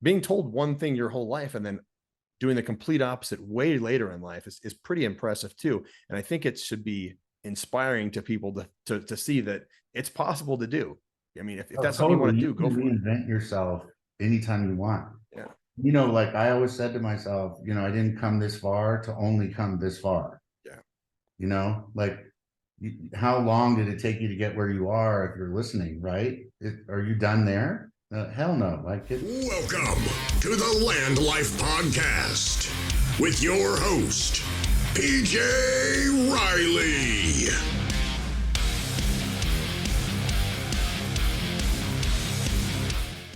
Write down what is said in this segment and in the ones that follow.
being told one thing your whole life and then doing the complete opposite way later in life is pretty impressive too. And I think it should be inspiring to people to see that it's possible to do. I mean, if that's something you want to do, go for it. You can reinvent yourself anytime you want. Yeah. Like I always said to myself, I didn't come this far to only come this far. Yeah. Like how long did it take you to get where you are if you're listening, right? Are you done there? Hell no. Welcome to the LandLife podcast with your host, PJ Riley.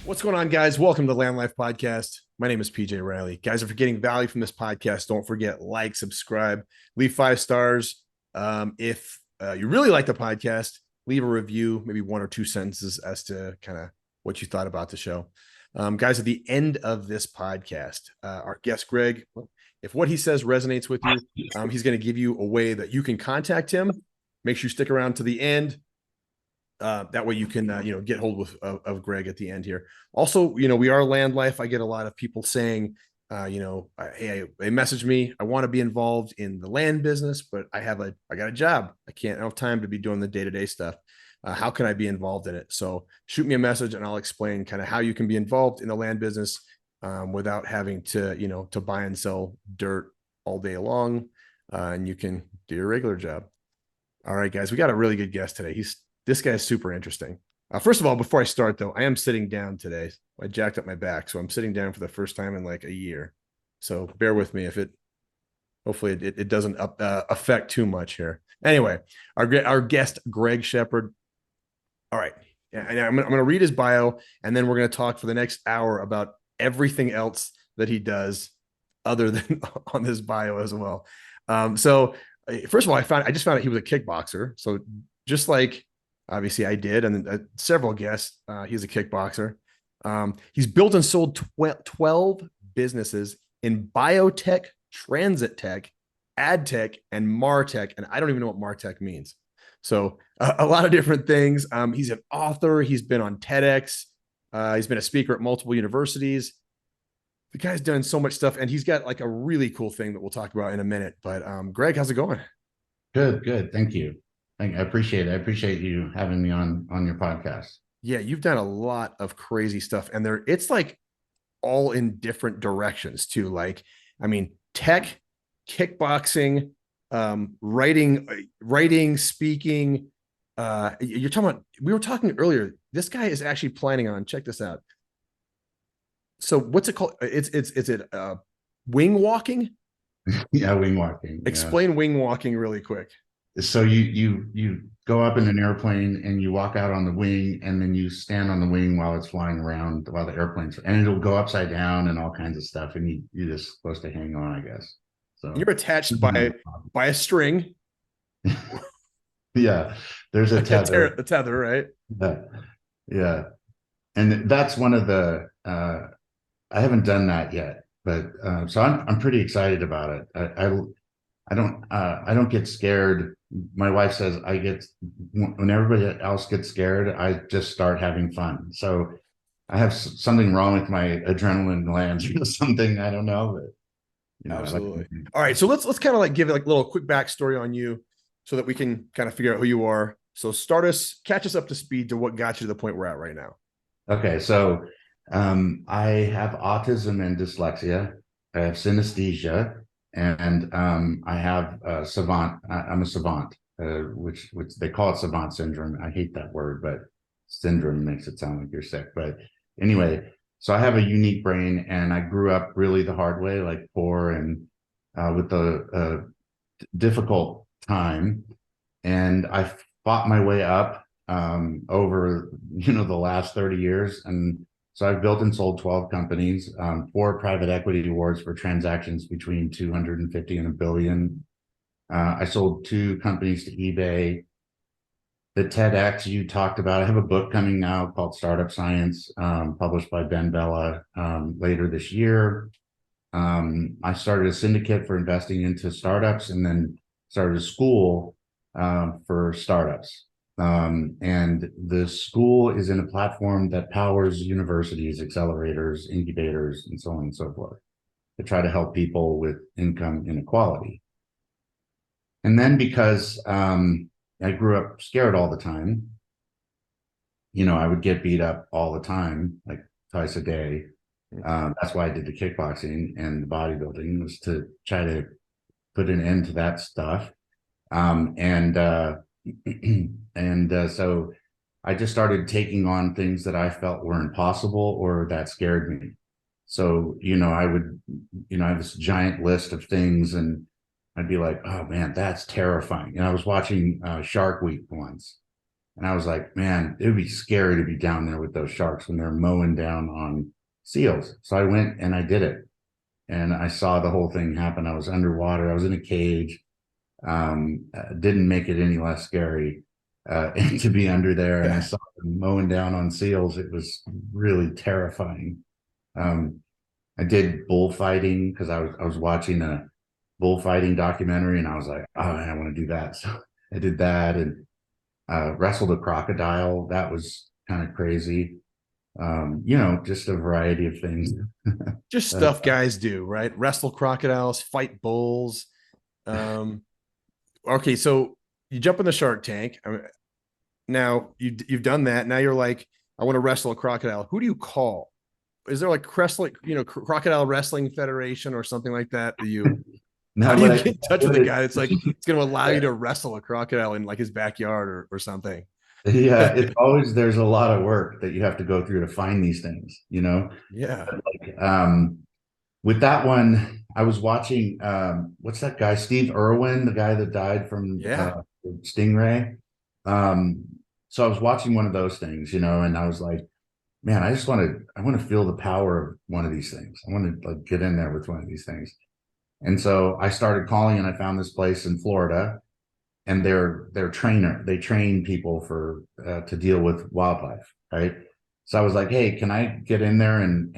What's going on, guys? Welcome to the LandLife podcast. My name is PJ Riley. Guys, if you're getting value from this podcast, don't forget, like, subscribe, leave 5 stars. If you really like the podcast, leave a review, maybe 1 or 2 sentences as to kind of what you thought about the show. Guys, at the end of this podcast, our guest, Greg, if what he says resonates with you, he's going to give you a way that you can contact him. Make sure you stick around to the end. That way you can, get hold of Greg at the end here. Also, we are LandLife. I get a lot of people saying, hey, they message me. I want to be involved in the land business, but I got a job. I don't have time to be doing the day-to-day stuff. How can I be involved in it? So shoot me a message and I'll explain kind of how you can be involved in the land business without having to, to buy and sell dirt all day long. And you can do your regular job. All right, guys, we got a really good guest today. This guy's super interesting. First of all, before I start though, I am sitting down today. I jacked up my back, so I'm sitting down for the first time in like a year. So bear with me hopefully it doesn't affect too much here. Anyway, our guest, Greg Shepard. All right. And I'm going to read his bio, and then we're going to talk for the next hour about everything else that he does other than on this bio as well. So first of all, I just found out he was a kickboxer. So just like, obviously I did, and several guests, he's a kickboxer. He's built and sold 12 businesses in BioTech, TransitTech, AdTech, and MarTech. And I don't even know what MarTech means. So a lot of different things. He's an author. He's been on TEDX. He's been a speaker at multiple universities. The guy's done so much stuff, and he's got like a really cool thing that we'll talk about in a minute. But Greg, how's it going? Good. Thank you. I appreciate it. I appreciate you having me on your podcast. Yeah, you've done a lot of crazy stuff, and it's like all in different directions too. Like, I mean, tech, kickboxing, writing, speaking. You're talking about, we were talking earlier, this guy is actually planning on, check this out. So what's it called? It's wing walking? Yeah, wing walking. Explain wing walking really quick. So you go up in an airplane and you walk out on the wing, and then you stand on the wing while it's flying around, while the airplane's, and it'll go upside down and all kinds of stuff, and you're just supposed to hang on, I guess. So you're attached by a string. Yeah, there's a tether. The tether, right? Yeah. And that's one of the I haven't done that yet, but so I'm pretty excited about it. I don't get scared. My wife says when everybody else gets scared, I just start having fun. So I have something wrong with my adrenaline glands or something. I don't know, but absolutely. All right, so let's kind of like give it like a little quick backstory on you, so that we can kind of figure out who you are. So catch us up to speed to what got you to the point we're at right now. Okay, so I have autism and dyslexia. I have synesthesia. And I have savant. I'm a savant, which they call it savant syndrome. I hate that word, but syndrome makes it sound like you're sick. But anyway, so I have a unique brain, and I grew up really the hard way, like poor and with a difficult time. And I fought my way up over the last 30 years, and so I've built and sold 12 companies, 4 private equity awards for transactions between 250 and $1 billion. I sold 2 companies to eBay. The TEDx you talked about, I have a book coming now called Startup Science, published by BenBella later this year. I started a syndicate for investing into startups, and then started a school for startups. And the school is in a platform that powers universities, accelerators, incubators, and so on and so forth, to try to help people with income inequality. And then because I grew up scared all the time, I would get beat up all the time, like twice a day. That's why I did the kickboxing and the bodybuilding, was to try to put an end to that stuff. So I just started taking on things that I felt were impossible or that scared me. So, I would, I have this giant list of things, and I'd be like, oh man, that's terrifying. And I was watching Shark Week once, and I was like, man, it would be scary to be down there with those sharks when they're mowing down on seals. So I went and I did it. And I saw the whole thing happen. I was underwater. I was in a cage. Didn't make it any less scary to be under there. And I saw them mowing down on seals. It was really terrifying. I did bullfighting because I was watching a bullfighting documentary, and I was like, oh, I want to do that. So I did that, and wrestled a crocodile. That was kind of crazy. Just a variety of things. Just stuff guys do, right? Wrestle crocodiles, fight bulls. Okay, so you jump in the Shark Tank. Now you've done that. Now you're like, I want to wrestle a crocodile. Who do you call? Is there like Crocodile Wrestling Federation or something like that? How do you get in touch with a guy that's like, it's going to allow you to wrestle a crocodile in like his backyard or something? Yeah, it's always, there's a lot of work that you have to go through to find these things, Yeah. With that one, I was watching, what's that guy, Steve Irwin, the guy that died from Stingray. So I was watching one of those things, and I was like, man, I want to feel the power of one of these things. I want to like get in there with one of these things. And so I started calling, and I found this place in Florida, and they're trainer. They train people to deal with wildlife, right? So I was like, hey, can I get in there and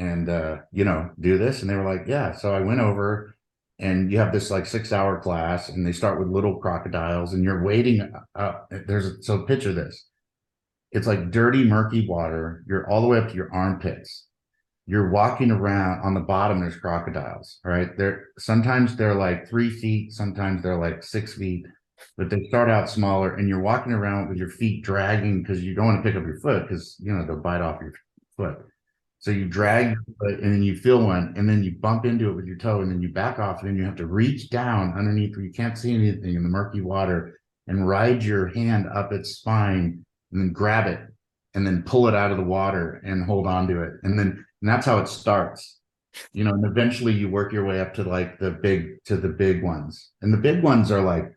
do this? And they were like, yeah. So I went over, and you have this like 6-hour class, and they start with little crocodiles, and you're wading up. So picture this. It's like dirty, murky water. You're all the way up to your armpits. You're walking around. On the bottom, there's crocodiles, right? Sometimes they're like 3 feet, sometimes they're like 6 feet, but they start out smaller, and you're walking around with your feet dragging because you don't want to pick up your foot because they'll bite off your foot. So you drag your foot, and then you feel one, and then you bump into it with your toe, and then you back off, and then you have to reach down underneath where you can't see anything in the murky water and ride your hand up its spine, and then grab it, and then pull it out of the water and hold on to it. And that's how it starts, and eventually you work your way up to like the big ones. And the big ones are like,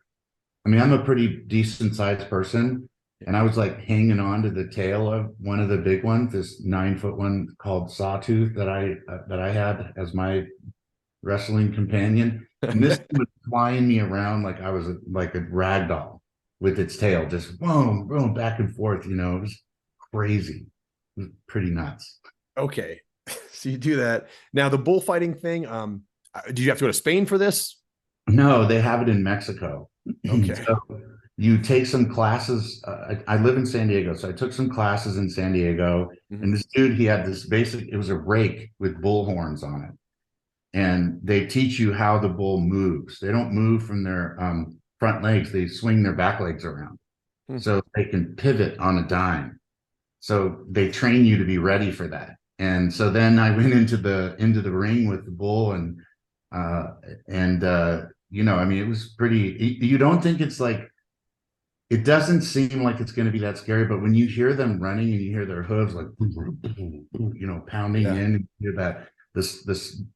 I'm a pretty decent sized person, and I was like hanging on to the tail of one of the big ones, this 9-foot one called Sawtooth that I had as my wrestling companion. And this was flying me around like I was like a rag doll with its tail, just boom, boom, back and forth. It was crazy. It was pretty nuts. Okay. So you do that. Now the bullfighting thing, did you have to go to Spain for this? No, they have it in Mexico. Okay. So you take some classes. I live in San Diego, so I took some classes in San Diego. Mm-hmm. And this dude, he had this it was a rake with bull horns on it. And they teach you how the bull moves. They don't move from their front legs. They swing their back legs around. Mm-hmm. So they can pivot on a dime. So they train you to be ready for that. And so then I went into the ring with the bull, and it was pretty, you don't think it's like, it doesn't seem like it's going to be that scary, but when you hear them running and you hear their hooves like, pounding in, and you hear that,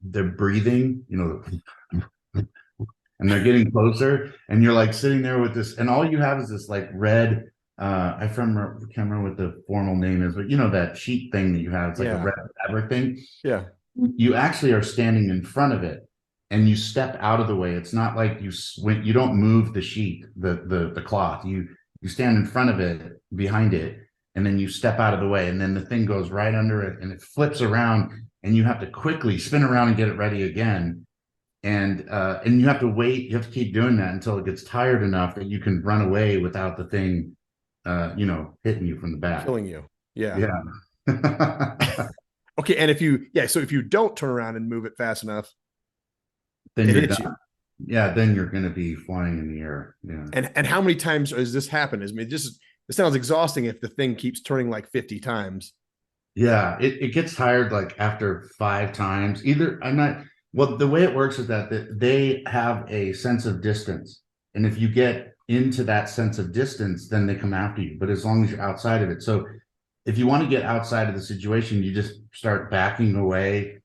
they're breathing, and they're getting closer, and you're like sitting there with this, and all you have is this like red, I can't remember what the formal name is, but that sheet thing that you have, it's like a red fabric thing. Yeah. You actually are standing in front of it, and you step out of the way. It's not like you don't move the sheet, the cloth. You stand in front of it, behind it, and then you step out of the way, and then the thing goes right under it, and it flips around, and you have to quickly spin around and get it ready again. And you have to wait. You have to keep doing that until it gets tired enough that you can run away without the thing hitting you from the back. Killing you. Yeah. Yeah. Okay. And so if you don't turn around and move it fast enough, Then it you're hits done. you. Yeah, then you're going to be flying in the air. Yeah. And how many times has this happened? It sounds exhausting if the thing keeps turning like 50 times. Yeah, it gets tired like after 5 times. Well, the way it works is that they have a sense of distance. And if you get into that sense of distance, then they come after you. But as long as you're outside of it. So if you want to get outside of the situation, you just start backing away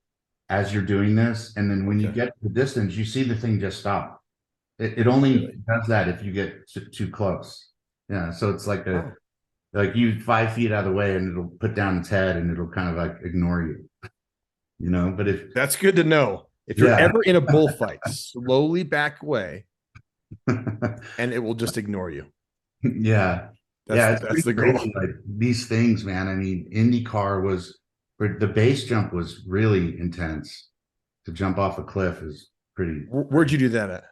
as you're doing this. And then when you get to the distance, you see the thing just stop. It only does that if you get too close. Yeah. So it's like like you 5 feet out of the way and it'll put down its head and it'll kind of like ignore you, but if that's good to know. If you're ever in a bullfight, slowly back away and it will just ignore you. Yeah. That's the goal. Like these things, man. I mean, the base jump was really intense. To jump off a cliff is pretty. Where'd you do that at?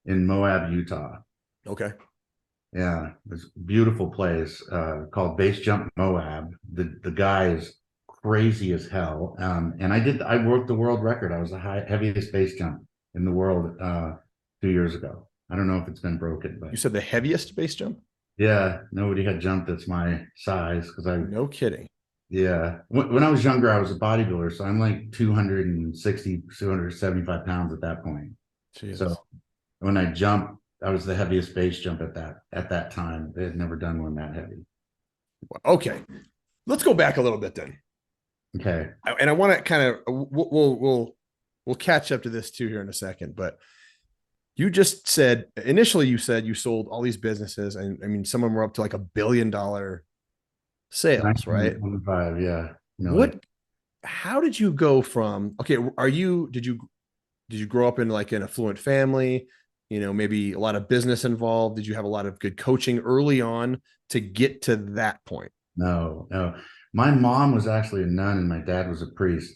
In Moab, Utah. Okay. Yeah, it's a beautiful place called Base Jump Moab. The guy is crazy as hell. And I worked the world record. I was the heaviest base jump in the world 2 years ago. I don't know if it's been broken, but you said the heaviest base jump? Yeah, nobody had jumped that's my size no kidding. Yeah. When I was younger, I was a bodybuilder, so I'm like 260, 275 pounds at that point. Jeez. So when I jumped, I was the heaviest base jump at that time. They had never done one that heavy. Okay, let's go back a little bit then. Okay. And I want to kind of we'll catch up to this too here in a second, but you just said initially you said you sold all these businesses, and I mean some of them were up to like $1 billion sales, right? Yeah. How did you go from did you grow up in like an affluent family? Maybe a lot of business involved. Did you have a lot of good coaching early on to get to that point? No. My mom was actually a nun and my dad was a priest.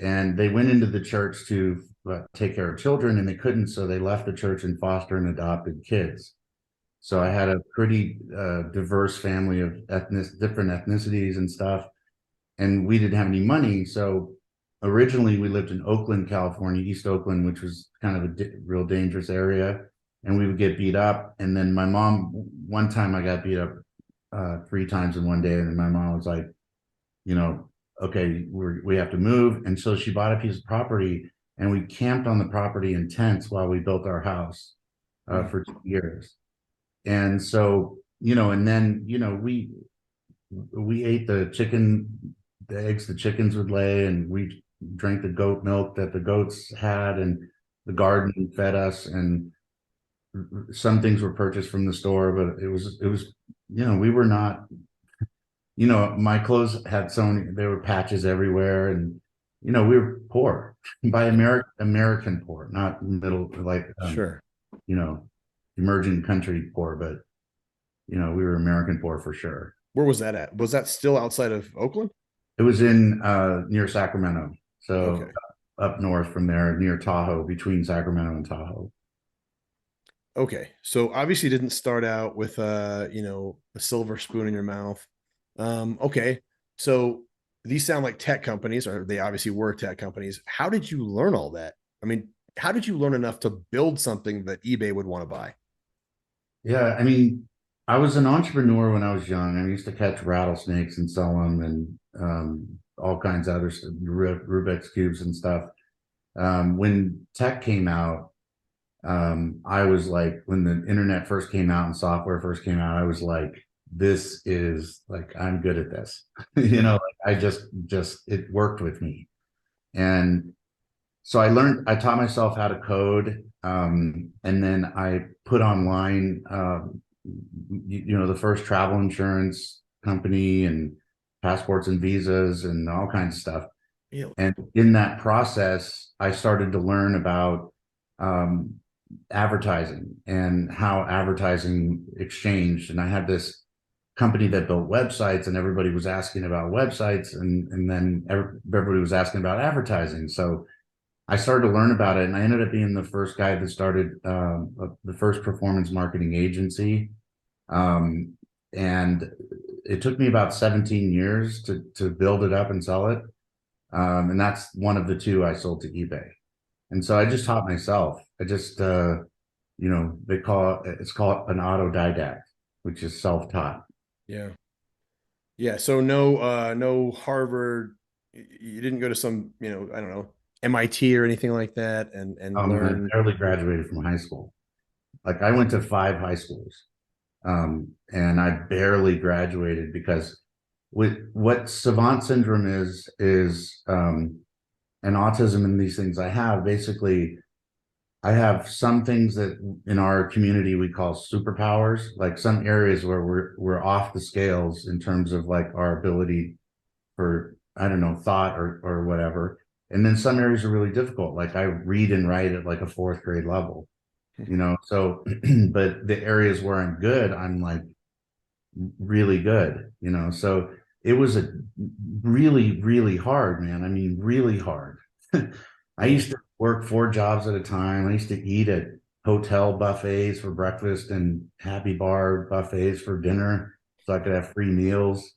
And they went into the church to take care of children and they couldn't. So they left the church and foster and adopted kids. So I had a pretty diverse family of different ethnicities and stuff. And we didn't have any money. So originally, we lived in Oakland, California, East Oakland, which was kind of a real dangerous area. And we would get beat up. And then my mom, one time I got beat up 3 times in one day. And then my mom was like, okay, we have to move. And so she bought a piece of property and we camped on the property in tents while we built our house for 2 years. And so, and then, we ate the eggs the chickens would lay, and we drank the goat milk that the goats had, and the garden fed us, and some things were purchased from the store, but it was we were not, my clothes had there were patches everywhere, and we were poor by American poor, not middle, like sure, emerging country poor, but we were American poor for sure. Where was that at? Was that still outside of Oakland? It was in near Sacramento. So up north from there, near Tahoe, between Sacramento and Tahoe. Okay. So obviously you didn't start out with a silver spoon in your mouth. Okay. So these sound like tech companies, or they obviously were tech companies. How did you learn all that? I mean, how did you learn enough to build something that eBay would want to buy? Yeah, I mean, I was an entrepreneur when I was young. I used to catch rattlesnakes and sell them, and all kinds of other stuff, Rubik's cubes and stuff. When tech came out, I was like, when the internet first came out and software first came out, I was like, this is like, I'm good at this. I just it worked with me. And so I taught myself how to code. And then I put online, the first travel insurance company and passports and visas and all kinds of stuff. Yeah. And in that process, I started to learn about advertising and how advertising exchanged. And I had this company that built websites, and everybody was asking about websites, and then everybody was asking about advertising. So I started to learn about it, and I ended up being the first guy that started the first performance marketing agency. and it took me about 17 years to build it up and sell it. And that's one of the two I sold to eBay. And so I just taught myself. I just, it's called an autodidact, which is self-taught. Yeah. Yeah. So no Harvard, you didn't go to some, I don't know, MIT or anything like that and learn. I barely graduated from high school. Like I went to 5 high schools, and I barely graduated because with what savant syndrome is and autism and these things I have, basically I have some things that in our community we call superpowers, like some areas where we're off the scales in terms of like our ability for, I don't know, thought or whatever. And then some areas are really difficult. Like I read and write at like a 4th grade level, so but the areas where I'm good, I'm like really good, so it was a really, really hard, man. I mean, really hard. I used to work 4 jobs at a time. I used to eat at hotel buffets for breakfast and happy bar buffets for dinner so I could have free meals.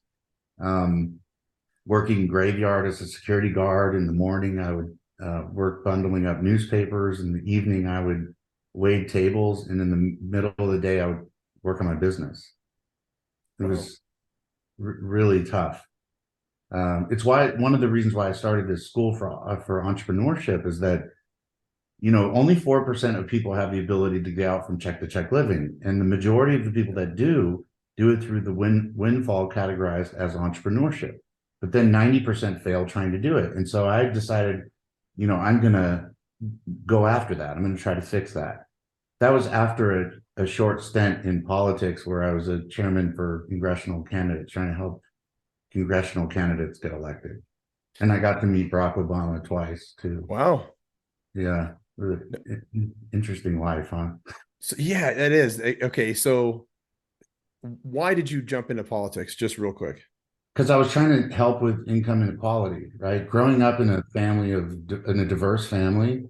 Working graveyard as a security guard. In the morning, I would work bundling up newspapers. In the evening, I would wait tables. And in the middle of the day, I would work on my business. It was really tough. It's why one of the reasons why I started this school for entrepreneurship is that, only 4% of people have the ability to get out from check to check living. And the majority of the people that do it through the windfall categorized as entrepreneurship. But then 90% fail trying to do it. And so I decided, I'm going to go after that. I'm going to try to fix that. That was after a short stint in politics where I was a chairman for congressional candidates, trying to help congressional candidates get elected. And I got to meet Barack Obama twice too. Wow. Yeah. Interesting life, huh? So yeah, it is. Okay. So why did you jump into politics? Just real quick. Because I was trying to help with income inequality, right? Growing up in a diverse family,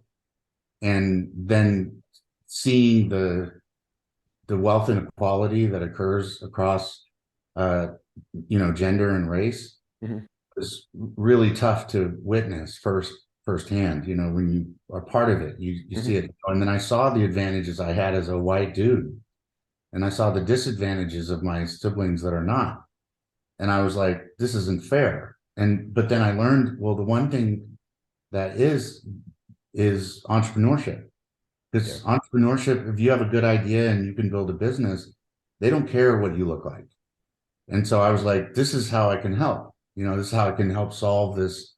and then seeing the wealth inequality that occurs across, gender and race, is really tough to witness firsthand. When you are part of it, you see it. And then I saw the advantages I had as a white dude, and I saw the disadvantages of my siblings that are not. And I was like, this isn't fair. But then I learned, well, the one thing that is entrepreneurship. Because entrepreneurship, if you have a good idea and you can build a business, they don't care what you look like. And so I was like, this is how I can help. This is how I can help solve this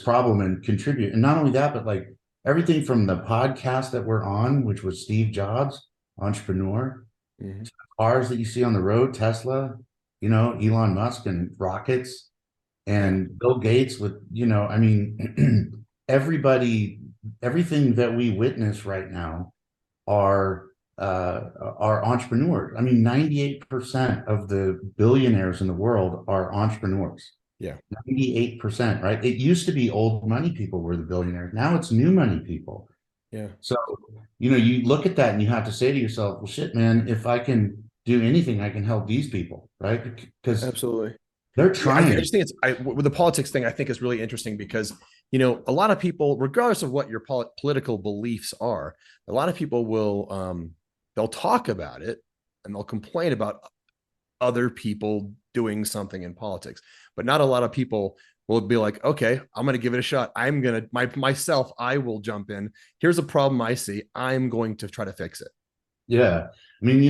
problem and contribute. And not only that, but like everything from the podcast that we're on, which was Steve Jobs, entrepreneur, to the cars that you see on the road, Tesla, Elon Musk and rockets, and Bill Gates with, everything that we witness right now are entrepreneurs. I mean, 98% of the billionaires in the world are entrepreneurs. Yeah. 98%, right? It used to be old money people were the billionaires. Now it's new money people. Yeah. So, you look at that and you have to say to yourself, well, shit, man, if I can do anything, I can help these people, right? Because absolutely, they're trying. I just think with the politics thing, I think is really interesting because, a lot of people, regardless of what your political beliefs are, a lot of people will, they'll talk about it and they'll complain about other people doing something in politics, but not a lot of people will be like, okay, I'm going to give it a shot. I'm going to I will jump in. Here's a problem I see. I'm going to try to fix it. Yeah. I mean,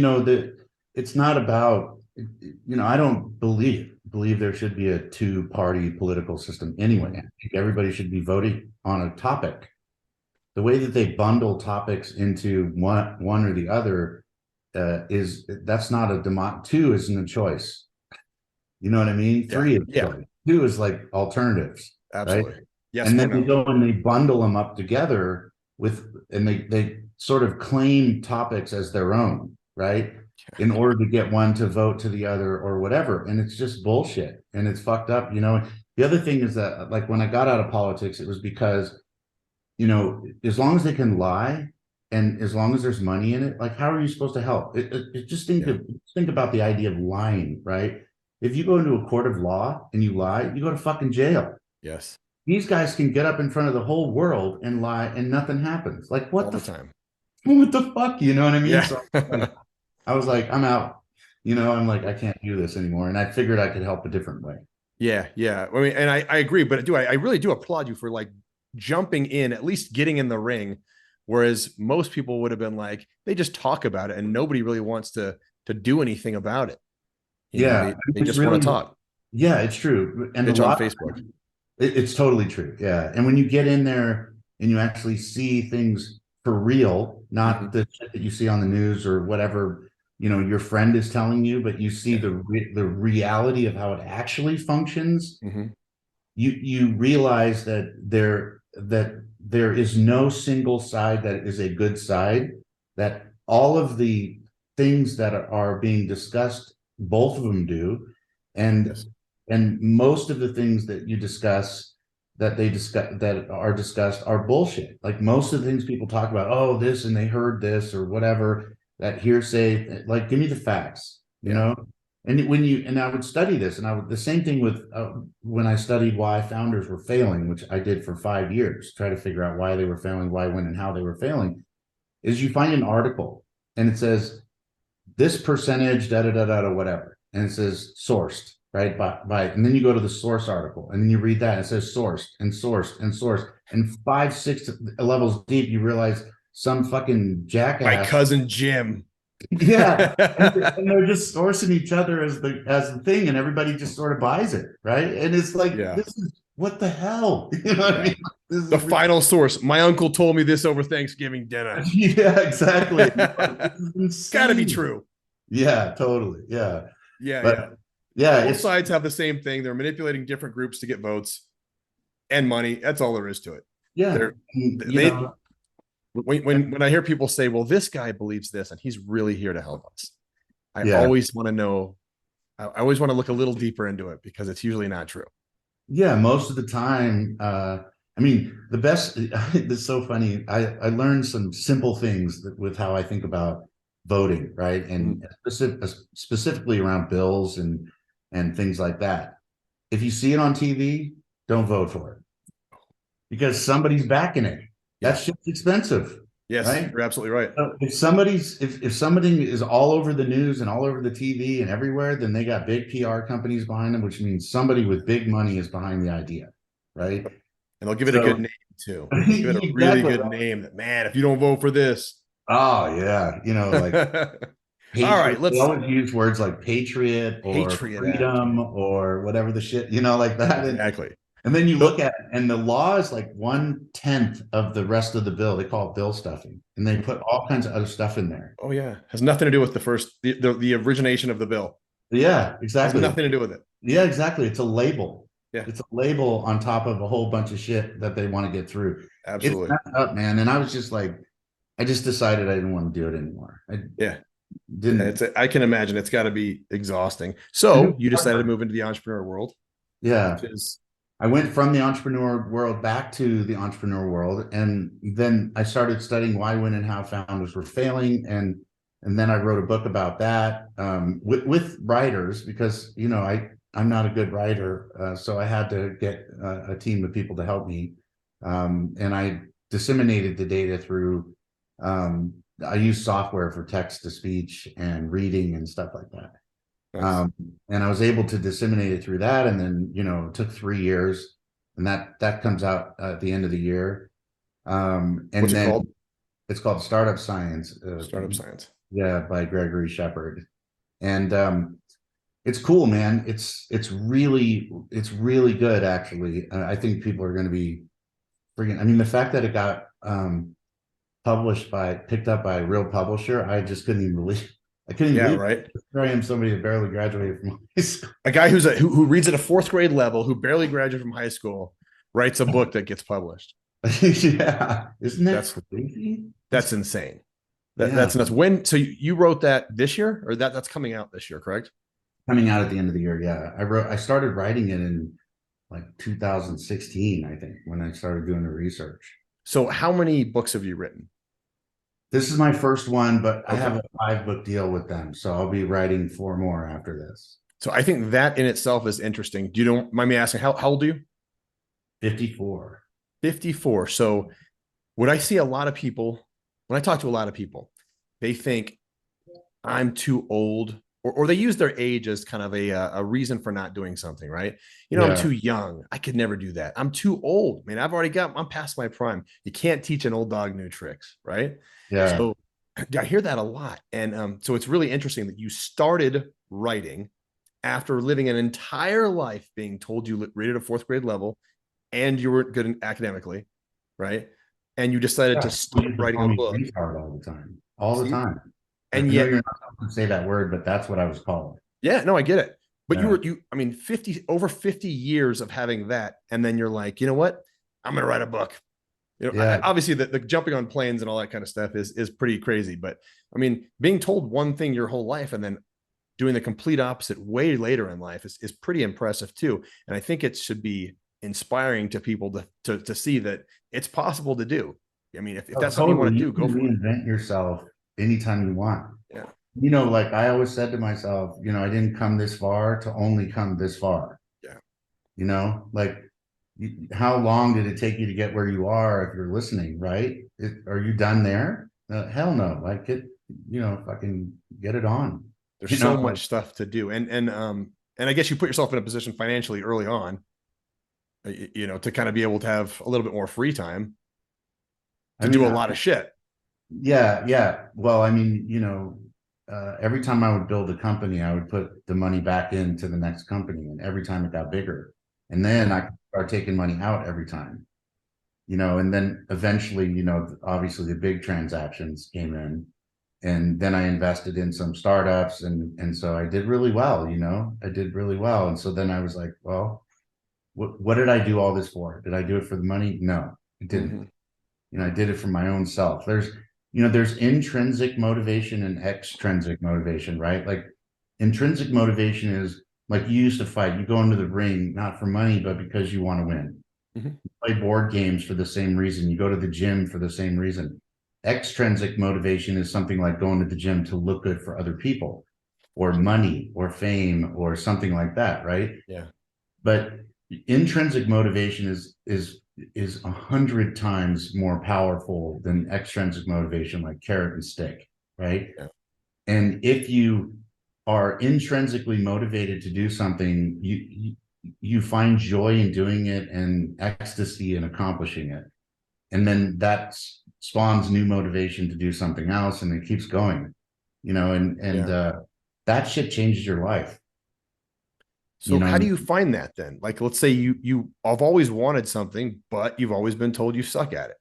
it's not about, I don't believe there should be a 2-party political system anyway. I think everybody should be voting on a topic. The way that they bundle topics into one or the other that's not a 2 isn't a choice. You know what I mean? 3 is choice. 2 is like alternatives. Absolutely. Right? Yes. And then they go and they bundle them up together and they sort of claim topics as their own, right? In order to get one to vote to the other or whatever. And it's just bullshit. And it's fucked up. The other thing is that, like, when I got out of politics, it was because, as long as they can lie and as long as there's money in it, like how are you supposed to help? Just think about the idea of lying, right? If you go into a court of law and you lie, you go to fucking jail. Yes. These guys can get up in front of the whole world and lie and nothing happens. Like All the time. what the fuck? You know what I mean? Yeah. So I was like, I'm out. I'm like, I can't do this anymore. And I figured I could help a different way. Yeah. Yeah. I mean, and I agree, but I really do applaud you for like jumping in, at least getting in the ring. Whereas most people would have been like, they just talk about it and nobody really wants to do anything about it. They just want to talk. Yeah, it's true. And bitch on Facebook. It's totally true. Yeah. And when you get in there and you actually see things for real, not the shit that you see on the news or whatever, your friend is telling you, but you see the reality of how it actually functions, you realize that there is no single side that is a good side, that all of the things that are being discussed, both of them do. And most of the things that you discuss that are discussed are bullshit. Like most of the things people talk about, oh, this and they heard this or whatever, that hearsay, like give me the facts, you know? And I would study this, and the same thing with when I studied why founders were failing, which I did for 5 years, try to figure out why they were failing, why, when, and how they were failing, is you find an article and it says this percentage, da da da da, whatever, and it says sourced, right? By and then you go to the source article and then you read that and it says sourced and sourced and sourced, and 5, 6 levels deep, you realize some fucking jackass, my cousin Jim. Yeah, and they're just sourcing each other as the thing, and everybody just sort of buys it, right? And it's like, this is what the hell, you know what I mean? This is the final source. My uncle told me this over Thanksgiving dinner. Yeah, exactly. It's got to be true. Yeah, totally. Yeah, Both sides have the same thing. They're manipulating different groups to get votes and money. That's all there is to it. Yeah, when I hear people say, well, this guy believes this and he's really here to help us, I always want to know, I always want to look a little deeper into it, because it's usually not true. Yeah, most of the time. I mean, the best, it's so funny. I learned some simple things with how I think about voting, right? And specifically around bills and things like that. If you see it on TV, don't vote for it, because somebody's backing it. That's just expensive. Yes, right? You're absolutely right. So if somebody is all over the news and all over the TV and everywhere, then they got big PR companies behind them, which means somebody with big money is behind the idea, right? And they'll give it a good name too. Give it a really good name. That, man, if you don't vote for this, oh yeah, like. All right, let's always use words like patriot or freedom or whatever the shit, like that. Exactly. And then you look at it, and the law is like 1/10 of the rest of the bill. They call it bill stuffing, and they put all kinds of other stuff in there. Oh yeah, has nothing to do with the origination of the bill. Yeah, exactly. Has nothing to do with it. Yeah, exactly. It's a label. Yeah, it's a label on top of a whole bunch of shit that they want to get through. Absolutely. It's messed up, man. And I was just like, I just decided I didn't want to do it anymore. I can imagine it's got to be exhausting. So you decided to move into the entrepreneur world. Yeah. I went from the entrepreneur world back to the entrepreneur world, and then I started studying why, when, and how founders were failing, and then I wrote a book about that with writers, because I'm not a good writer, so I had to get a team of people to help me, and I disseminated the data through. I use software for text to speech and reading and stuff like that. Nice. And I was able to disseminate it through that, and then it took 3 years, and that comes out at the end of the year. And what's it called? It's called Startup Science. Startup Science. Yeah, by Gregory Shepard, and it's cool, man. It's really good, actually. I think people are going to be freaking. I mean, the fact that it got picked up by a real publisher, I just couldn't even believe. I couldn't believe right. Here I am, somebody that barely graduated from high school. A guy who reads at a 4th grade level, who barely graduated from high school, writes a book that gets published. Yeah, isn't that crazy? That's insane. That's nuts. So you wrote that this year, or that's coming out this year, correct? Coming out at the end of the year. Yeah, I started writing it in like 2016, I think, when I started doing the research. So how many books have you written? This is my first one, but I Okay. have a 5-book deal with them, so I'll be writing 4 more after this. So I think that in itself is interesting. Do you don't mind me asking how old are you? 54. 54. So what I see a lot of people, when I talk to a lot of people, they think I'm too old, or they use their age as kind of a reason for not doing something, right? You know, I'm Yeah, too young. I could never do that. I'm too old. Man, I'm past my prime. You can't teach an old dog new tricks, right? yeah. So I hear that a lot. And so it's really interesting that you started writing after living an entire life being told you read at a fourth grade level and you weren't good academically, right? And you decided to Yeah, start people used to writing call a me book. retard all the time, all the See? time. I And know yet, you're not supposed to say that word, but that's what I was called. yeah, no, I get it. But Yeah, I mean, over 50 years of having that. And then you're like, you know what? I'm going to write a book. You know, yeah. obviously the jumping on planes and all that kind of stuff is pretty crazy. But I mean, being told one thing your whole life and then doing the complete opposite way later in life is pretty impressive too. And I think it should be inspiring to people to see that it's possible to do. I mean, if Oh, that's something you want totally. to You do, go can for it. reinvent yourself anytime you want. Yeah. Like I always said to myself, I didn't come this far to only come this far. Yeah. Like how long did it take you to get where you are if you're listening, right? Are you done there? Hell no. Like if I can get it on, There's so much stuff to do. And I guess you put yourself in a position financially early on, to kind of be able to have a little bit more free time I to do mean, a lot of shit. yeah, yeah. Well, I mean, every time I would build a company, I would put the money back into the next company, and every time it got bigger. And then I could start taking money out every time, and then eventually, obviously the big transactions came in. And then I invested in some startups, and so I did really well, I did really well. And so then I was like, well, what did I do all this for? Did I do it for the money? No, I didn't. Mm-hmm. I did it for my own self. There's intrinsic motivation and extrinsic motivation, right? Like intrinsic motivation is like you used to fight. You go into the ring, not for money, but because you want to win. Mm-hmm. You play board games for the same reason. You go to the gym for the same reason. Extrinsic motivation is something like going to the gym to look good for other people or money or fame or something like that, right? Yeah. But intrinsic motivation is 100 times more powerful than extrinsic motivation, like carrot and stick, right? Yeah. And if you are intrinsically motivated to do something, you find joy in doing it and ecstasy in accomplishing it, and then that spawns new motivation to do something else, and it keeps going, that shit changes your life. So how do you find that then? Like, let's say you have always wanted something, but you've always been told you suck at it.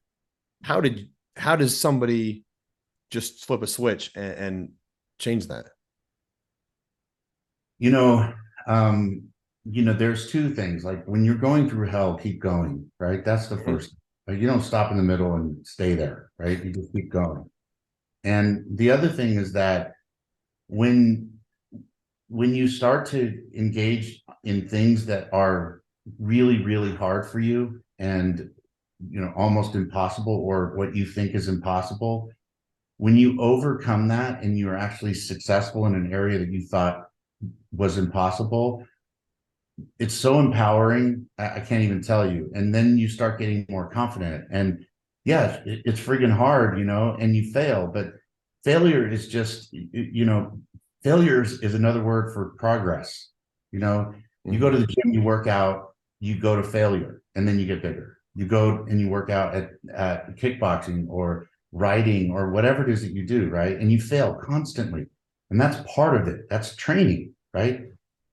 How does somebody just flip a switch and change that? There's two things. Like when you're going through hell, keep going, right? That's the first. Like, you don't stop in the middle and stay there, right? You just keep going. And the other thing is that when you start to engage in things that are really, really hard for you and almost impossible, or what you think is impossible, when you overcome that and you're actually successful in an area that you thought was impossible, it's so empowering. I can't even tell you. And then you start getting more confident. And yeah, it's friggin' hard, and you fail, but failure is just, failure is another word for progress. You go to the gym, you work out, you go to failure, and then you get bigger. You go and you work out at kickboxing or writing or whatever it is that you do, right? And you fail constantly. And that's part of it. That's training, right?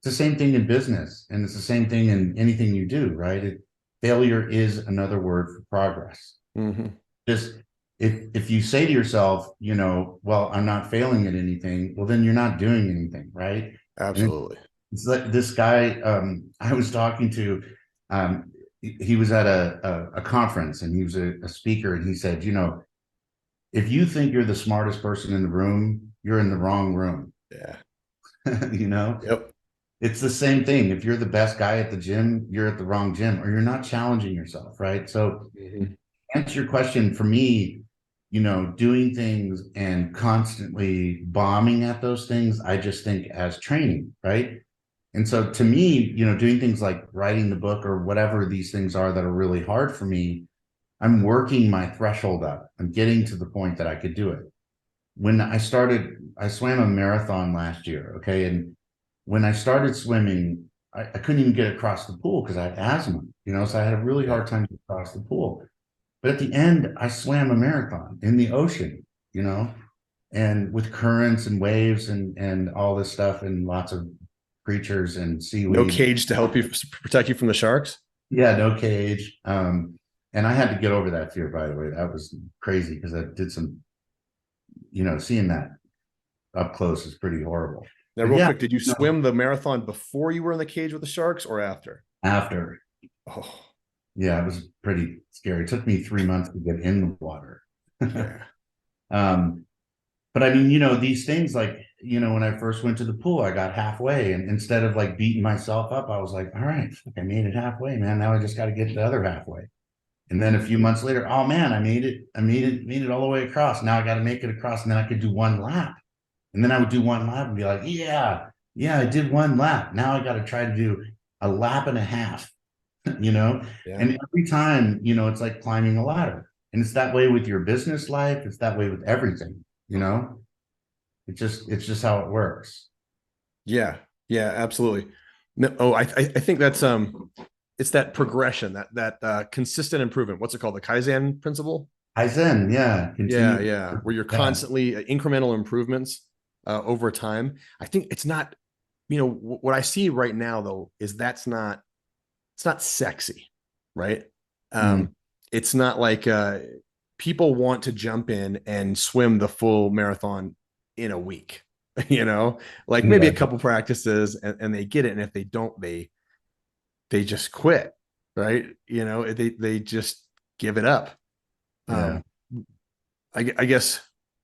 It's the same thing in business, and it's the same thing in anything you do, right? Failure is another word for progress. Mm-hmm. Just if you say to yourself, well, I'm not failing at anything, well, then you're not doing anything, right? Absolutely. It's like this guy I was talking to, he was at a conference, and he was a speaker, and he said, if you think you're the smartest person in the room, you're in the wrong room. Yeah. Yep. It's the same thing. If you're the best guy at the gym, you're at the wrong gym, or you're not challenging yourself, right? So answer your question, for me, doing things and constantly bombing at those things, I just think as training, right? And so to me, doing things like writing the book or whatever these things are that are really hard for me, I'm working my threshold up. I'm getting to the point that I could do it. When I swam a marathon last year, okay? And when I started swimming, I couldn't even get across the pool because I had asthma, so I had a really hard time getting across the pool. But at the end, I swam a marathon in the ocean, and with currents and waves and all this stuff and lots of creatures and seaweed. No cage to help you protect you from the sharks? Yeah, no cage. And I had to get over that fear, by the way. That was crazy because I did some, seeing that up close is pretty horrible. Now, real quick, did you swim the marathon before you were in the cage with the sharks or after? After. Oh. Yeah, it was pretty scary. It took me 3 months to get in the water. Yeah. But I mean, these things like, when I first went to the pool, I got halfway, and instead of like beating myself up, I was like, all right, I made it halfway, man. Now I just got to get the other halfway. And then a few months later, oh man, I made it all the way across. Now I got to make it across, and then I could do one lap. And then I would do one lap and be like, yeah, I did one lap. Now I got to try to do a lap and a half, Yeah. And every time, it's like climbing a ladder. And it's that way with your business life. It's that way with everything, It's just how it works. Yeah, absolutely. No, I think that's it's that progression, that consistent improvement. What's it called? The Kaizen principle? Kaizen, yeah. Yeah. Where you're constantly incremental improvements over time. I think it's not, what I see right now though, is it's not sexy, right? It's not like people want to jump in and swim the full marathon in a week, like maybe a couple practices and they get it. And if they don't, they just quit, right? They just give it up. Yeah. I guess,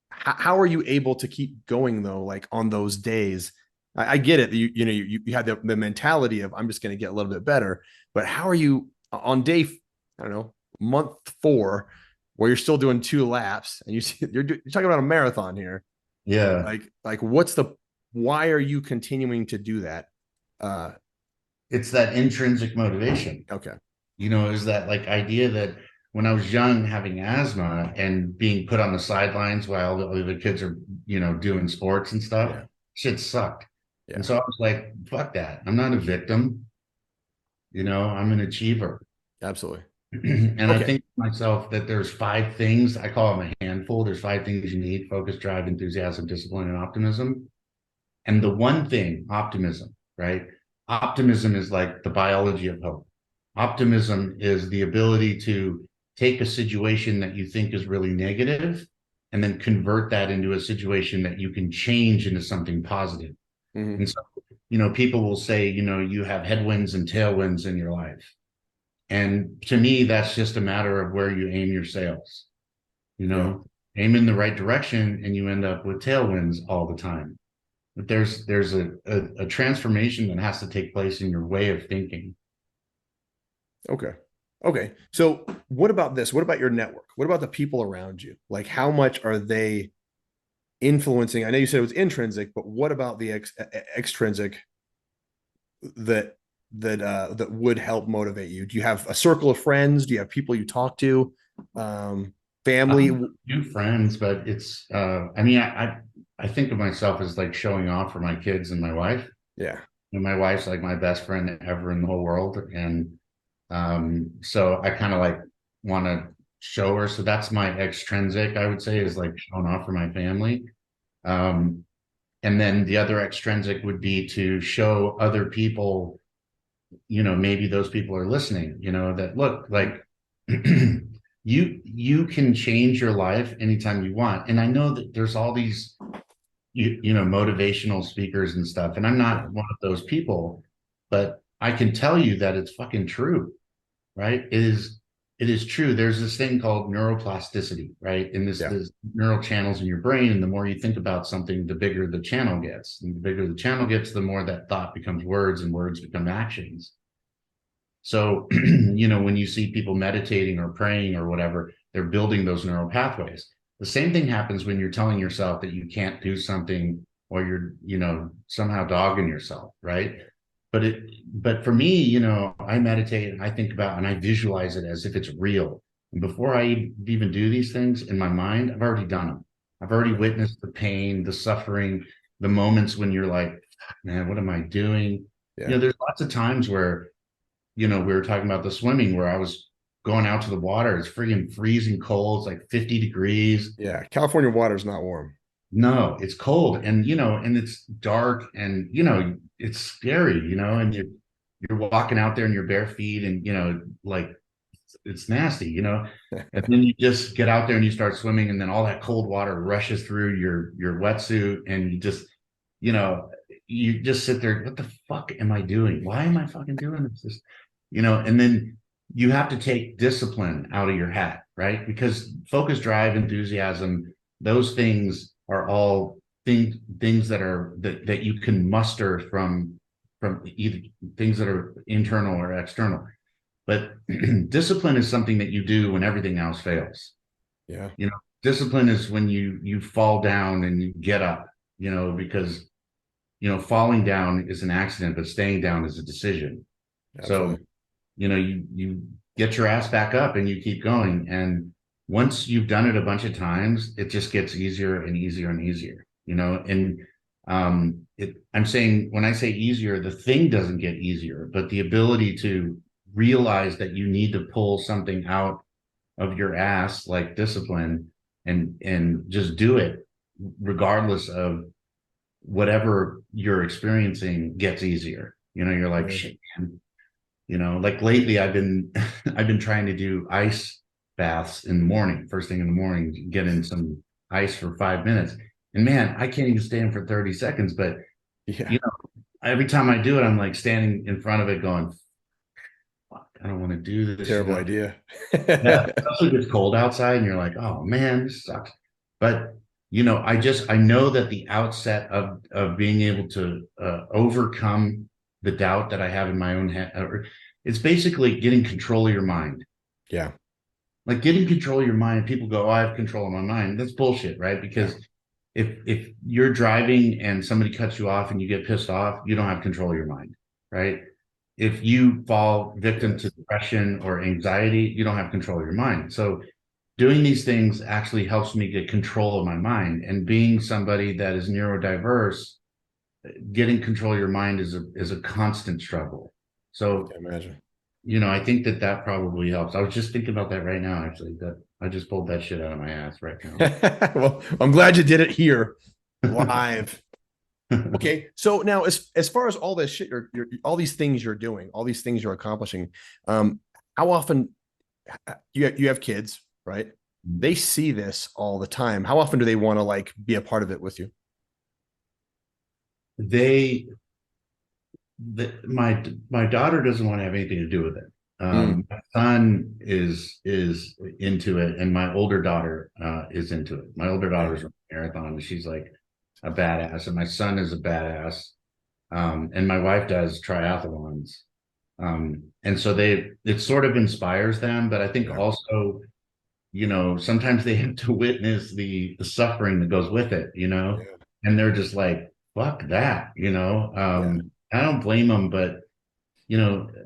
how are you able to keep going though? Like on those days, I get it. You had the mentality of, I'm just going to get a little bit better, but how are you on day, I don't know, month 4, where you're still doing 2 laps and you're talking about a marathon here. Yeah. Like why are you continuing to do that? It's that intrinsic motivation. Okay. Is that like idea that when I was young, having asthma and being put on the sidelines while the kids are, doing sports and stuff, shit sucked. Yeah. And so I was like, fuck that. I'm not a victim. I'm an achiever. Absolutely. And I think to myself that there's 5 things, I call them a handful. There's 5 things you need: focus, drive, enthusiasm, discipline, and optimism. And the one thing, optimism, right? Optimism is like the biology of hope. Optimism is the ability to take a situation that you think is really negative and then convert that into a situation that you can change into something positive. Mm-hmm. And so, people will say, you have headwinds and tailwinds in your life. And to me, that's just a matter of where you aim your sails. Aim in the right direction and you end up with tailwinds all the time. But there's a transformation that has to take place in your way of thinking. Okay. So what about this? What about your network? What about the people around you? Like, how much are they influencing? I know you said it was intrinsic, but what about the extrinsic that would help motivate you? Do you have a circle of friends? Do you have people you talk to? Family? Few friends, but it's I think of myself as like showing off for my kids and my wife. Yeah. And my wife's like my best friend ever in the whole world. And so I kind of like want to show her. So that's my extrinsic, I would say, is like showing off for my family. And then the other extrinsic would be to show other people, maybe those people are listening, that look, like you can change your life anytime you want. And I know that there's all these, motivational speakers and stuff. And I'm not one of those people, but I can tell you that it's fucking true, right? It is true. There's this thing called neuroplasticity, right? And this neural channels in your brain. And the more you think about something, the bigger the channel gets. And the bigger the channel gets, the more that thought becomes words and words become actions. So, when you see people meditating or praying or whatever, they're building those neural pathways. The same thing happens when you're telling yourself that you can't do something, or you're, somehow dogging yourself, right? But for me, I meditate and I think about and I visualize it as if it's real. And before I even do these things in my mind, I've already done them. I've already witnessed the pain, the suffering, the moments when you're like, man, what am I doing? Yeah. There's lots of times where, we were talking about the swimming, where I was going out to the water. It's freaking freezing cold. It's like 50 degrees. Yeah. California water is not warm. No, it's cold, and and it's dark, and it's scary, and you're walking out there in your bare feet, and like it's nasty, and then you just get out there and you start swimming, and then all that cold water rushes through your wetsuit, and you just sit there. What the fuck am I doing? Why am I fucking doing this? And then you have to take discipline out of your hat, right? Because focus, drive, enthusiasm, those things are all things that you can muster from either things that are internal or external. But discipline is something that you do when everything else fails. Yeah. Discipline is when you fall down and you get up, because falling down is an accident, but staying down is a decision. Absolutely. So you get your ass back up and you keep going, and once you've done it a bunch of times, it just gets easier and easier and easier, and I'm saying, when I say easier, the thing doesn't get easier, but the ability to realize that you need to pull something out of your ass, like discipline, and just do it regardless of whatever you're experiencing, gets easier. You're like, shit, man. Like lately I've been trying to do ice baths in the morning, first thing in the morning, get in some ice for 5 minutes. And man, I can't even stay in for 30 seconds. But every time I do it, I'm like standing in front of it going, fuck, I don't want to do this. Terrible idea. Yeah, especially if it's cold outside and you're like, oh man, this sucks. But I know that the outset of being able to overcome the doubt that I have in my own head, it's basically getting control of your mind. Yeah. Like getting control of your mind. People go, oh, I have control of my mind. That's bullshit, right? Because if you're driving and somebody cuts you off and you get pissed off, you don't have control of your mind, right? If you fall victim to depression or anxiety, you don't have control of your mind. So doing these things actually helps me get control of my mind. And being somebody that is neurodiverse, getting control of your mind is a constant struggle. So imagine. I think that probably helps. I was just thinking about that right now, actually, that I just pulled that shit out of my ass right now. Well, I'm glad you did it here live. Okay. So now as far as all this shit, all these things you're doing, all these things you're accomplishing, how often you have kids, right? They see this all the time. How often do they want to like be a part of it with you? My daughter doesn't want to have anything to do with it. My son is into it, and my older daughter is into it. My older daughter's a marathon, and she's like a badass, and my son is a badass. And my wife does triathlons. And so it sort of inspires them, but I think also, sometimes they have to witness the suffering that goes with it, and they're just like, fuck that, I don't blame them, but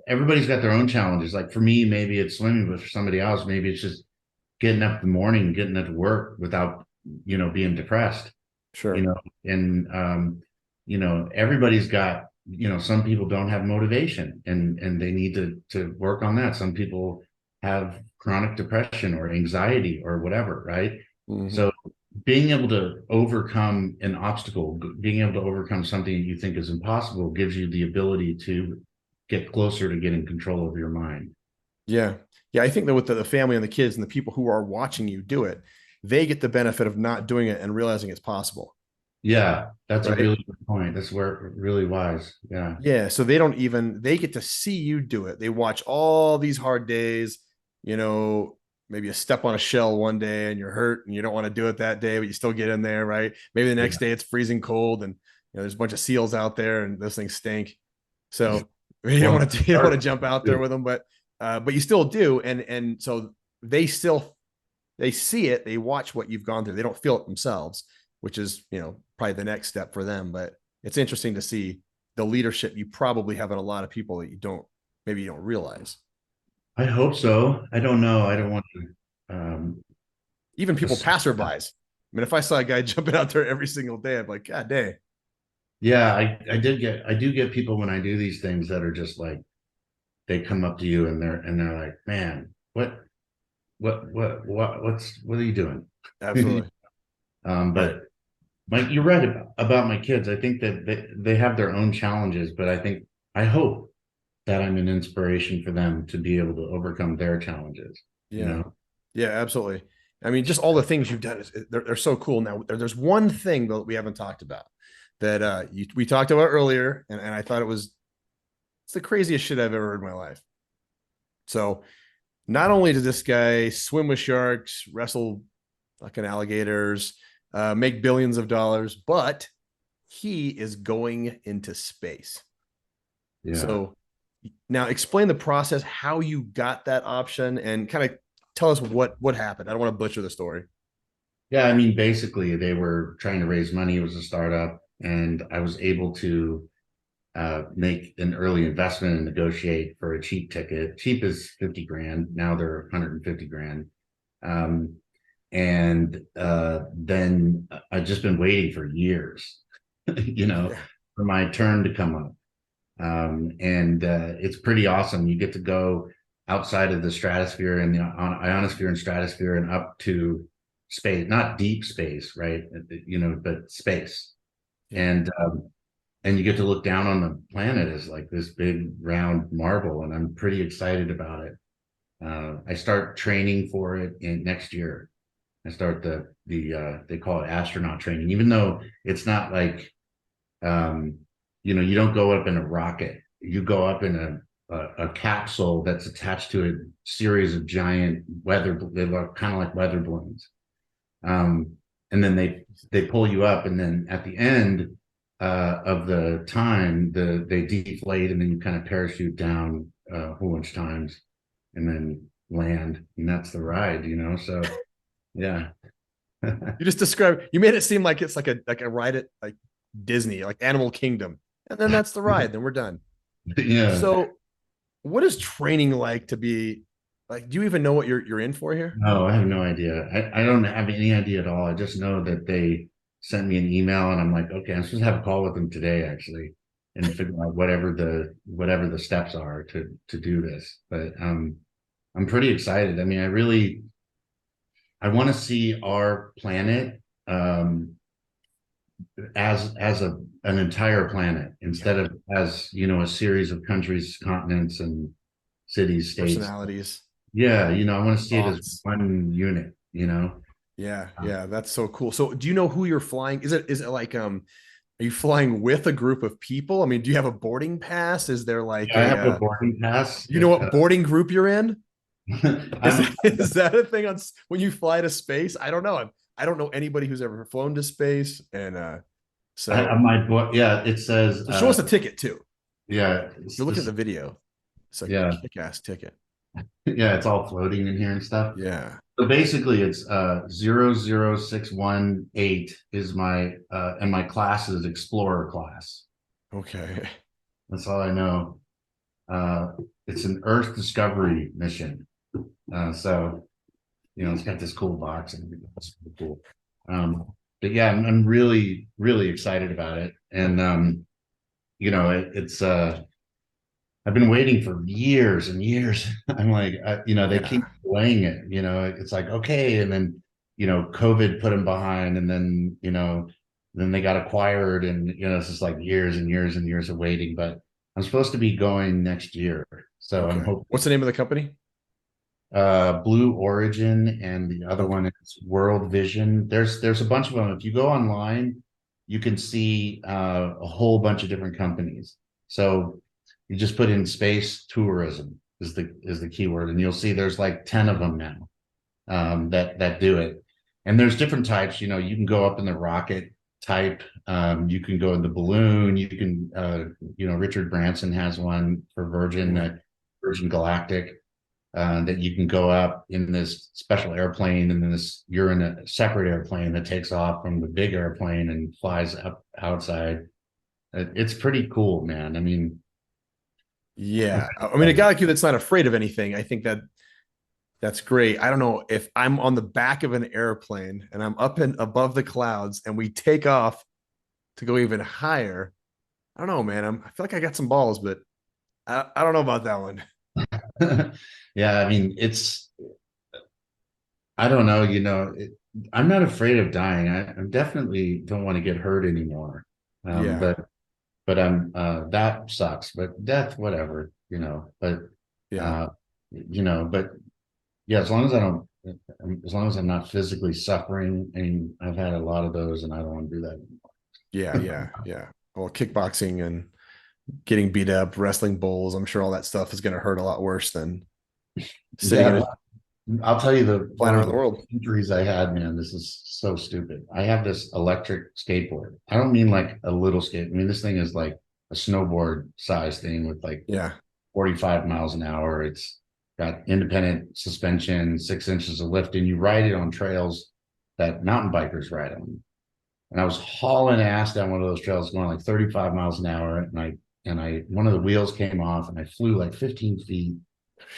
everybody's got their own challenges. Like for me, maybe it's swimming, but for somebody else, maybe it's just getting up in the morning, getting to work without, being depressed. Sure. And everybody's got, some people don't have motivation and they need to work on that. Some people have chronic depression or anxiety or whatever, right? Mm-hmm. So being able to overcome an obstacle, being able to overcome something you think is impossible, gives you the ability to get closer to getting control of your mind. Yeah. Yeah. I think that with the family and the kids and the people who are watching you do it, they get the benefit of not doing it and realizing it's possible. Yeah. That's right? A really good point. That's where really wise. Yeah. Yeah. So they get to see you do it. They watch all these hard days, maybe you step on a shell one day and you're hurt and you don't want to do it that day, but you still get in there, right? Maybe the next day it's freezing cold and there's a bunch of seals out there and those things stink. So you don't want to jump out there with them, but you still do. And so they still they see it, they watch what you've gone through. They don't feel it themselves, which is, probably the next step for them. But it's interesting to see the leadership you probably have in a lot of people that maybe you don't realize. I hope so. I don't know. I don't want to. Even people passerbys. I mean, if I saw a guy jumping out there every single day, I'd be like, God dang. Yeah, I do get people when I do these things that are just like, they come up to you and they're like, man, what are you doing? Absolutely. But you're right about my kids. I think that they have their own challenges, but I hope that I'm an inspiration for them to be able to overcome their challenges. Yeah. Yeah, absolutely. I mean, just all the things you've done, they're so cool. Now, there's one thing that we haven't talked about that we talked about earlier, and I thought it's the craziest shit I've ever heard in my life. So not only did this guy swim with sharks, wrestle fucking alligators, make billions of dollars, but he is going into space. Yeah. So now explain the process, how you got that option, and kind of tell us what happened. I don't want to butcher the story. Yeah, I mean, basically they were trying to raise money. It was a startup, and I was able to make an early investment and negotiate for a cheap ticket. Cheap is 50 grand. Now they're 150 grand. And then I've just been waiting for years, for my turn to come up. And it's pretty awesome. You get to go outside of the stratosphere and the ionosphere and stratosphere and up to space, not deep space, right? But space. And you get to look down on the planet as like this big round marble, and I'm pretty excited about it. I start training for it next year. I start they call it astronaut training, even though it's not like, you don't go up in a rocket. You go up in a capsule that's attached to a series of giant they look kind of like weather balloons. And then they pull you up, and then at the end of the time, they deflate, and then you kind of parachute down a whole bunch of times, and then land, and that's the ride. So yeah. You made it seem like it's like a ride at like Disney, like Animal Kingdom, and then that's the ride. Then we're done. Yeah. So, what is training like to be like? Do you even know what you're in for here? No, I have no idea. I don't have any idea at all. I just know that they sent me an email, and I'm like, okay, I'm supposed to have a call with them today, actually, and figure out whatever the steps are to do this. But I'm pretty excited. I mean, I want to see our planet as an entire planet, instead of as a series of countries, continents, and cities, states, personalities. Yeah, I want to see it as one unit. Yeah, that's so cool. So, do you know who you're flying? Is it like are you flying with a group of people? I mean, do you have a boarding pass? Is there like I have a boarding pass. You know what boarding group you're in? Is that a thing when you fly to space? I don't know. I don't know anybody who's ever flown to space, and so it says. So show us a ticket too. Yeah, you look at the video. It's like a kick-ass ticket. Yeah, it's all floating in here and stuff. Yeah. So basically, it's 00618 is my and my class is Explorer class. Okay. That's all I know. It's an Earth discovery mission. So, it's got this cool box and everything. That's pretty cool. But yeah, I'm really, really excited about it. And, it's, I've been waiting for years and years. I'm like, they keep delaying it, it's like, okay. And then, COVID put them behind, and then, then they got acquired, and, it's just like years and years and years of waiting, but I'm supposed to be going next year. So I'm hoping. What's the name of the company? Blue Origin, and the other one is World Vision. There's a bunch of them. If you go online, you can see a whole bunch of different companies. So you just put in space tourism is the keyword, and you'll see there's like 10 of them now that do it. And there's different types. You can go up in the rocket type. You can go in the balloon. You can Richard Branson has one for Virgin Galactic. that you can go up in this special airplane, and then you're in a separate airplane that takes off from the big airplane and flies up outside. It's pretty cool, man. I mean, Yeah. I mean, a guy like you that's not afraid of anything, I think that's great. I don't know if I'm on the back of an airplane and I'm up and above the clouds and we take off to go even higher. I don't know, man. I feel like I got some balls, but I don't know about that one. yeah, I mean, I don't know, I'm not afraid of dying. I definitely don't want to get hurt anymore. Yeah. But that sucks, but death, whatever, but, Yeah. but yeah, as long as I'm not physically suffering, and I've had a lot of those, and I don't want to do that anymore. Yeah. Yeah. Yeah. Well, kickboxing and getting beat up, wrestling bulls, I'm sure all that stuff is going to hurt a lot worse than sitting in Yeah, a I'll tell you flying one around of the the world. injuries I had, man. This is so stupid. I have this electric skateboard. I don't mean like a little skate. I mean, this thing is like a snowboard size thing with like Yeah. 45 miles an hour. It's got independent suspension, 6 inches of lift, and you ride it on trails that mountain bikers ride on. And I was hauling ass down one of those trails going like 35 miles an hour. And one of the wheels came off, and I flew like 15 feet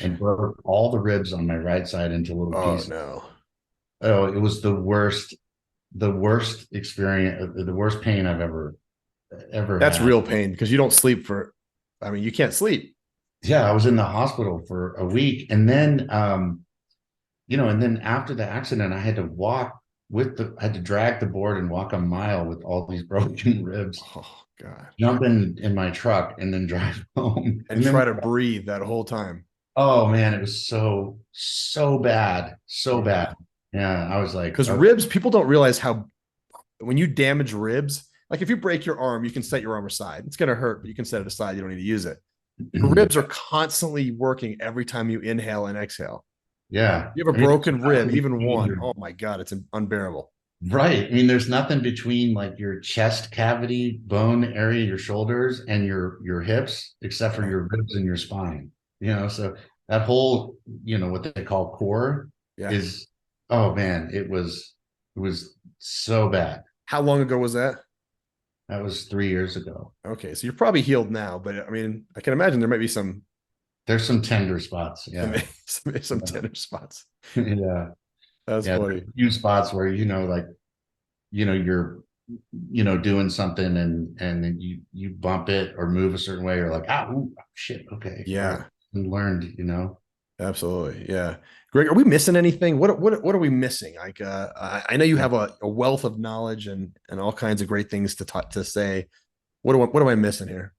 and broke all the ribs on my right side into little Oh pieces. no. Oh, it was the worst experience, the worst pain I've ever That's had. real pain because you don't sleep I mean, you can't sleep. Yeah, I was in the hospital for a week, and then and then after the accident, I had to drag the board and walk a mile with all these broken ribs, Oh God. jump in my truck, and then drive home. And try to breathe that whole time. Oh man, it was so bad, so Yeah. bad. Yeah, I was like, Because oh, ribs, people don't realize how when you damage ribs, like if you break your arm, you can set your arm aside. It's going to hurt, but you can set it aside. You don't need to use it. Your ribs are constantly working every time you inhale and exhale. yeah. You have a I mean, broken rib, even one. your Oh my God, it's unbearable. right. I mean, there's nothing between like your chest cavity bone area, your shoulders, and your hips, except for Yeah. your ribs and your spine. So that whole, what they call core Yeah. is, oh man, it was so bad. How long ago was that? That was 3 years ago. Okay, so you're probably healed now, but I mean, I can imagine there might be some There's some tender spots. Yeah. some tender spots. Yeah. That's Yeah. funny. There's a few spots where, like, you're doing something, and then you bump it or move a certain way, or like, ooh, shit, okay. Yeah, And learned, absolutely. Yeah, Greg, are we missing anything? What are we missing? Like, I know you have a wealth of knowledge and all kinds of great things to talk to say. What am I missing here?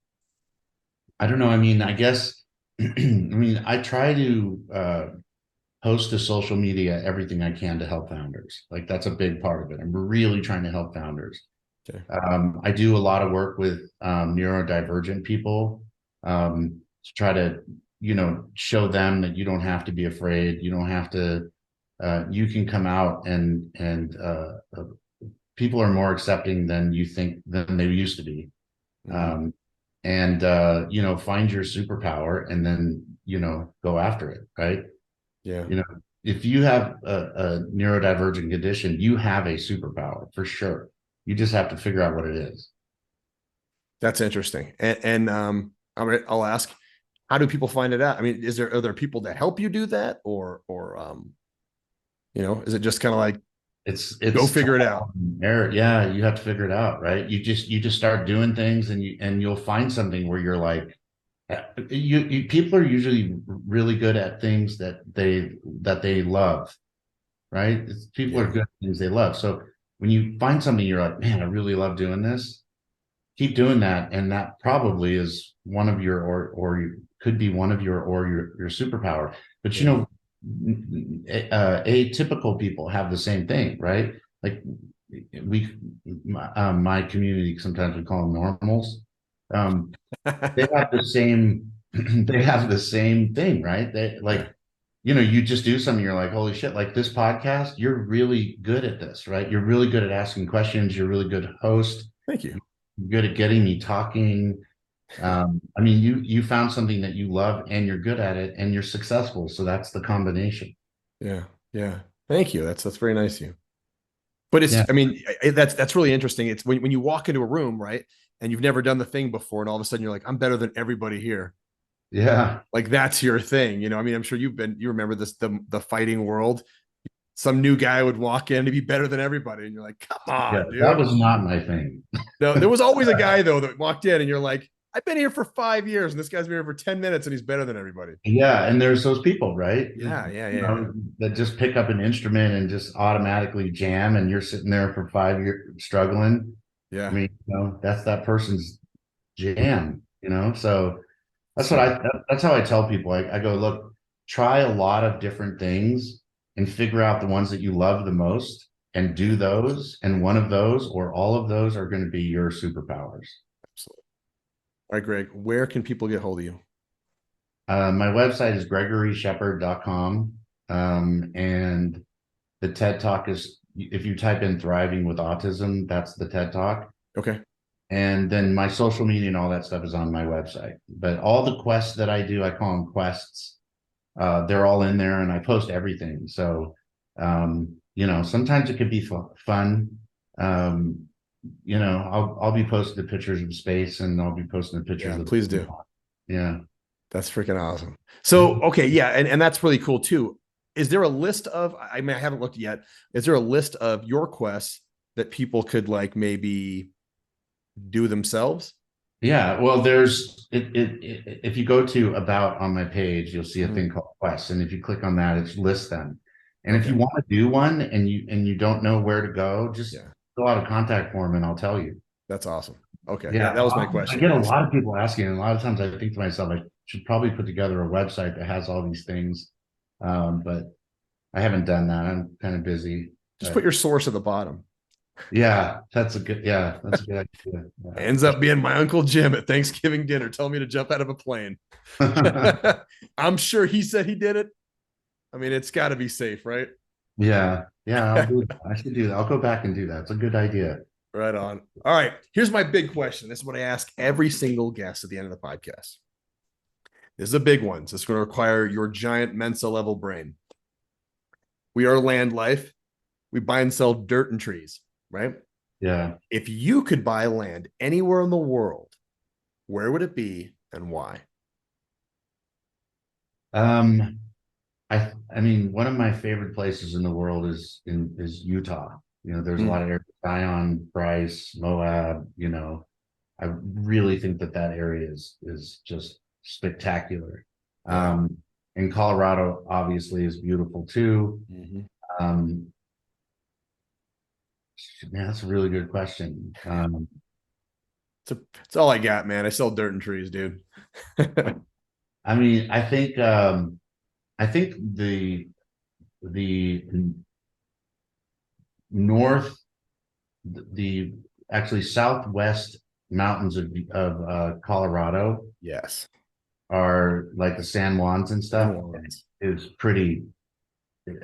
I don't know. I mean, I guess I mean, I try to post to social media everything I can to help founders. Like, that's a big part of it. I'm really trying to help founders. Okay. I do a lot of work with neurodivergent people, to try to, show them that you don't have to be afraid. You don't have to, you can come out, and people are more accepting than you think than they used to be. Mhm. And find your superpower, and then, go after it. Right. Yeah, If you have a neurodivergent condition, you have a superpower for sure. You just have to figure out what it is. that's interesting. And I'll ask, how do people find it out? I mean, are there people that help you do that, or is it just kind of like It's go figure it out? Error. Yeah, you have to figure it out, right? You just start doing things, and you'll find something where you're like, people are usually really good at things that they love, right? People are Yeah, good at things they love. So when you find something, you're like, man, I really love doing this. Keep doing that, and that probably is one of your, or you could be one of your superpower. But yeah. atypical people have the same thing, right? Like, my community, sometimes we call them normals. They have the same they have the same thing, right? They like, Yeah. you just do something, you're like, holy shit, like this podcast, you're really good at this, right? You're really good at asking questions, you're really good host, Thank you. you're good at getting me talking. I mean, you found something that you love and you're good at it and you're successful. So that's the combination. Yeah. Yeah. Thank you. That's very nice of you. But Yeah. I mean, that's really interesting. It's when you walk into a room, right? And you've never done the thing before, and all of a sudden you're like, I'm better than everybody here. Yeah. Like that's your thing. I mean, I'm sure you remember this, the fighting world. Some new guy would walk in to be better than everybody. And you're like, come Yeah. on, That dude. was not my thing. No, there was always a guy though that walked in and you're like, I've been here for 5 years and this guy's been here for 10 minutes and he's better than everybody. Yeah. And there's those people, right? Yeah, yeah, You yeah. know, that just pick up an instrument and just automatically jam and you're sitting there for 5 years struggling. Yeah. I mean, that's that person's jam, So that's that's how I tell people. I go, look, try a lot of different things and figure out the ones that you love the most and do those. And one of those or all of those are going to be your superpowers. Absolutely. All right, Greg, where can people get hold of you? My website is gregoryshepard.com. And the TED Talk is, if you type in Thriving with Autism, that's the TED Talk. Okay. And then my social media and all that stuff is on my website. But all the quests that I do, I call them quests. They're all in there and I post everything. So, sometimes it could be fun. I'll be posting the pictures of space and I'll be posting the pictures of please do. Yeah. That's freaking awesome. So, okay. Yeah. And that's really cool too. Is there a list of, I mean, I haven't looked yet. Is there a list of your quests that people could like maybe do themselves? Yeah, well, there's if you go to about on my page, you'll see a thing called quests, and if you click on that, it lists them. And if you want to do one and you don't know where to go, just fill out a contact form and I'll tell you. That's awesome. Okay, Yeah, that was my question. I get a lot of people asking, and a lot of times I think to myself, I should probably put together a website that has all these things, but I haven't done that. I'm kind of busy. Just put your source at the bottom. Yeah, that's a good idea. Yeah. Ends up being my Uncle Jim at Thanksgiving dinner telling me to jump out of a plane. I'm sure he said he did it. I mean, it's got to be safe, right? Yeah, I'll do that. I should do that. I'll go back and do that. It's a good idea. Right on. All right, here's my big question. This is what I ask every single guest at the end of the podcast. This is a big one. So it's going to require your giant Mensa level brain. We are LandLife. We buy and sell dirt and trees, right? Yeah. If you could buy land anywhere in the world, where would it be and why? I mean, one of my favorite places in the world is Utah. There's a lot of areas, Zion, Bryce, Moab. I really think that area is just spectacular. And Colorado obviously is beautiful too. Man, that's a really good question. It's all I got, man. I sell dirt and trees, dude. I mean, I think the north, the actually southwest mountains of Colorado, yes, are like the San Juans and stuff. Is pretty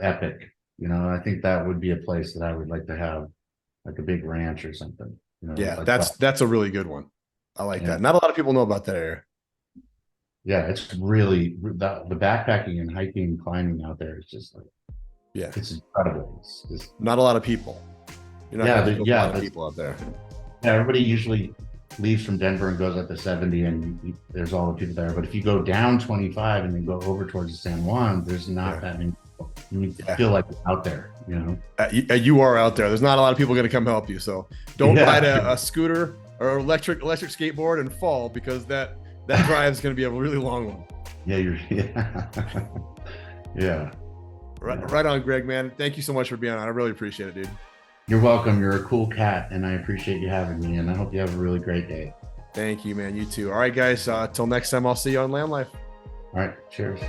epic. I think that would be a place that I would like to have like a big ranch or something. Yeah, like that's a really good one. I like that. Not a lot of people know about that area. Yeah, it's really the backpacking and hiking and climbing out there is just like, it's incredible. It's just not a lot of people. A lot of people out there. Yeah, everybody usually leaves from Denver and goes up to 70 and there's all the people there. But if you go down 25 and then go over towards the San Juan, there's not that many people. You feel like you're out there, You are out there. There's not a lot of people going to come help you. So don't ride a scooter or electric skateboard and fall, because that drive is going to be a really long one. Right on, Greg, man. Thank you so much for being on. I really appreciate it, dude. You're welcome. You're a cool cat, and I appreciate you having me, and I hope you have a really great day. Thank you, man. You too. All right, guys. Till next time, I'll see you on LandLife. All right. Cheers.